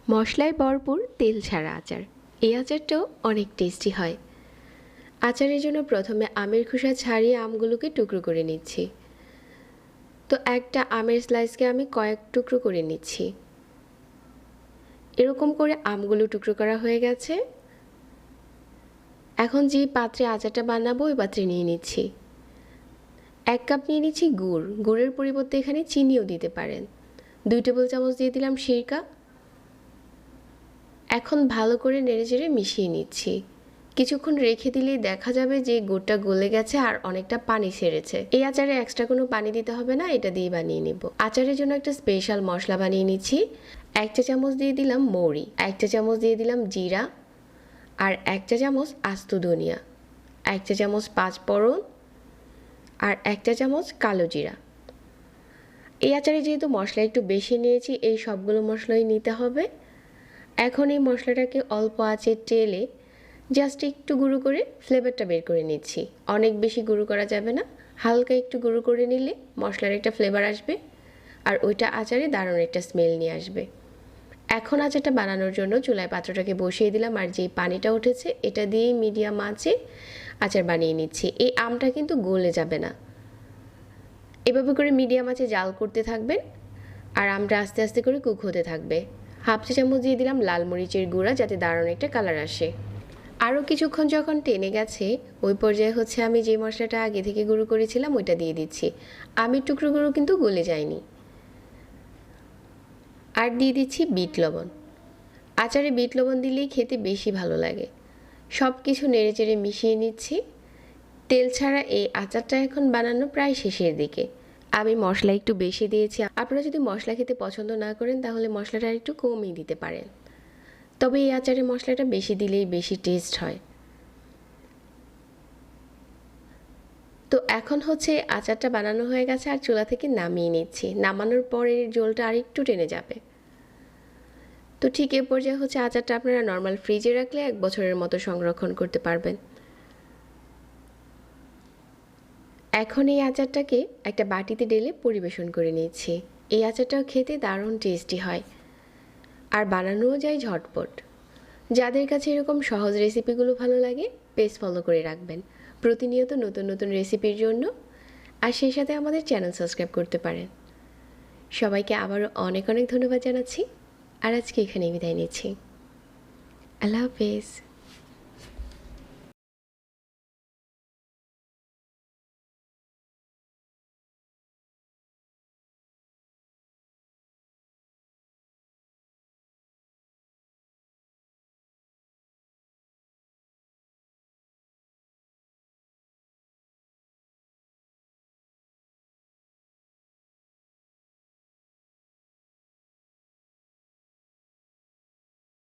মশলায় ভরপুর তেল ছাড়া আচার। এই আচারটাও অনেক টেস্টি হয়। আচারের জন্য প্রথমে আমের খোসা ছাড়িয়ে আমগুলোকে টুকরো করে নিচ্ছি। তো একটা আমের স্লাইসকে আমি কয়েক টুকরো করে নিচ্ছি। এরকম করে আমগুলো টুকরো করা হয়ে গেছে। এখন যে পাত্রে আচারটা বানাবো ওই পাত্রে নিয়ে নিচ্ছি। 1 কাপ নিয়ে নিচ্ছি গুড়। গুড়ের পরিবর্তে এখানে চিনিও দিতে পারেন। 2 টেবিল চামচ দিয়ে দিলাম সিরকা। এখন ভালো করে নেড়েচেড়ে মিশিয়ে নিচ্ছি। কিছুক্ষণ রেখে দিলেই দেখা যাবে যে গুড়টা গলে গেছে আর অনেকটা পানি ছেড়েছে। এই আচারে এক্সট্রা কোনো পানি দিতে হবে না, এটা দিয়ে বানিয়ে নেব। আচারের জন্য একটা স্পেশাল মশলা বানিয়ে নিচ্ছি। 1 চা চামচ দিয়ে দিলাম মৌরি, 1 চা চামচ দিয়ে দিলাম জিরা, আর 1 চা চামচ আস্ত ধনিয়া, 1 চা চামচ পাঁচফোড়ন, আর 1 চা চামচ কালো জিরা। এই আচারে যেহেতু মশলা একটু বেশি নিয়েছি, এই সবগুলো মশলাই নিতে হবে। এখন এই মশলাটাকে অল্প আঁচে টেলে জাস্ট একটু গুঁড়ো করে ফ্লেভারটা বের করে নিচ্ছি। অনেক বেশি গুঁড়ো করা যাবে না, হালকা একটু গুঁড়ো করে নিলে মশলার একটা ফ্লেভার আসবে আর ওইটা আচারে দারুণ একটা স্মেল নিয়ে আসবে। এখন আচারটা বানানোর জন্য চুলায় পাত্রটাকে বসিয়ে দিলাম আর যেই পানিটা উঠেছে এটা দিয়েই মিডিয়াম আঁচে আচার বানিয়ে নিচ্ছি। এই আমটা কিন্তু গলে যাবে না, এভাবে করে মিডিয়াম আঁচে জাল করতে থাকবেন আর আমটা আস্তে আস্তে করে কুক হতে থাকবে। 1/2 চা চামচ দিয়ে দিলাম লাল মরিচের গুঁড়া যাতে দারুণ একটা কালার আসে। আরও কিছুক্ষণ যখন টেনে গেছে ওই পর্যায়ে আমি যে মশলাটা আগে থেকে গুঁড়ো করেছিলাম ওইটা দিয়ে দিচ্ছি। আমের টুকরোগুলো কিন্তু গলে যায়নি। আর দিয়ে দিচ্ছি বিট লবণ। আচারে বিট লবণ দিলেই খেতে বেশি ভালো লাগে। সব কিছু নেড়েচেড়ে মিশিয়ে নিচ্ছি। তেল ছাড়া এই আচারটা এখন বানানো প্রায় শেষের দিকে। আমি মশলা একটু বেশি দিয়েছি। আপনারা যদি মশলা খেতে পছন্দ না করেন তাহলে মশলাটা একটু কমই দিতে পারেন, তবে এই আচারে মশলাটা বেশি দিলেই বেশি টেস্ট হয়। তো এখন আচারটা বানানো হয়ে গেছে আর চুলা থেকে নামিয়ে নিচ্ছি। নামানোর পর এর ঝোলটা আর একটু টেনে যাবে। তো ঠিক এ পর্যায়ে আচারটা আপনারা নর্মাল ফ্রিজে রাখলে 1 বছরের মতো সংরক্ষণ করতে পারবেন। এখন এই আচারটাকে একটা বাটিতে ঢেলে পরিবেশন করে নিচ্ছি। এই আচারটাও খেতে দারুণ টেস্টি হয় আর বানানোও যায় ঝটপট। যাদের কাছে এরকম সহজ রেসিপিগুলো ভালো লাগে পেজ ফলো করে রাখবেন প্রতিনিয়ত নতুন নতুন রেসিপির জন্য, আর সেই সাথে আমাদের চ্যানেল সাবস্ক্রাইব করতে পারেন। সবাইকে আবারও অনেক অনেক ধন্যবাদ জানাচ্ছি আর আজকে এখানেই বিদায় নিচ্ছি। আল্লাহ হাফেজ।